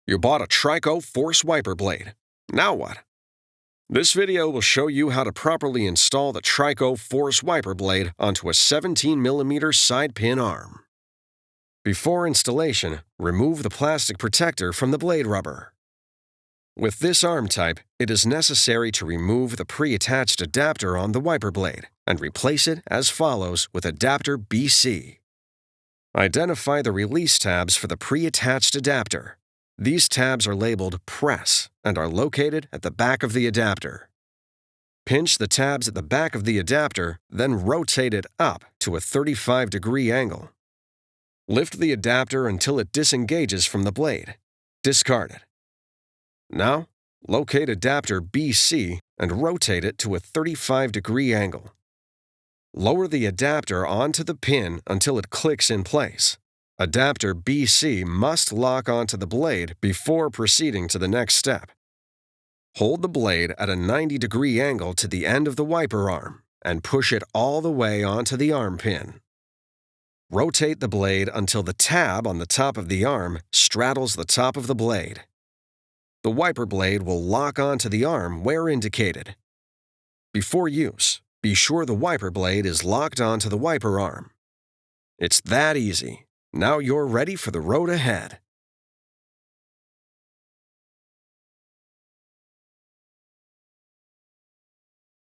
You bought a TRICO Force wiper blade. Now what? This video will show you how to properly install the TRICO Force wiper blade onto a 17mm side pin arm. Before installation, remove the plastic protector from the blade rubber. With this arm type, it is necessary to remove the pre-attached adapter on the wiper blade and replace it as follows with adapter BC. Identify the release tabs for the pre-attached adapter. These tabs are labeled Press and are located at the back of the adapter. Pinch the tabs at the back of the adapter, then rotate it up to a 35-degree angle. Lift the adapter until it disengages from the blade. Discard it. Now, locate adapter BC and rotate it to a 35-degree angle. Lower the adapter onto the pin until it clicks in place. Adapter BC must lock onto the blade before proceeding to the next step. Hold the blade at a 90-degree angle to the end of the wiper arm and push it all the way onto the arm pin. Rotate the blade until the tab on the top of the arm straddles the top of the blade. The wiper blade will lock onto the arm where indicated. Before use, be sure the wiper blade is locked onto the wiper arm. It's that easy. Now you're ready for the road ahead.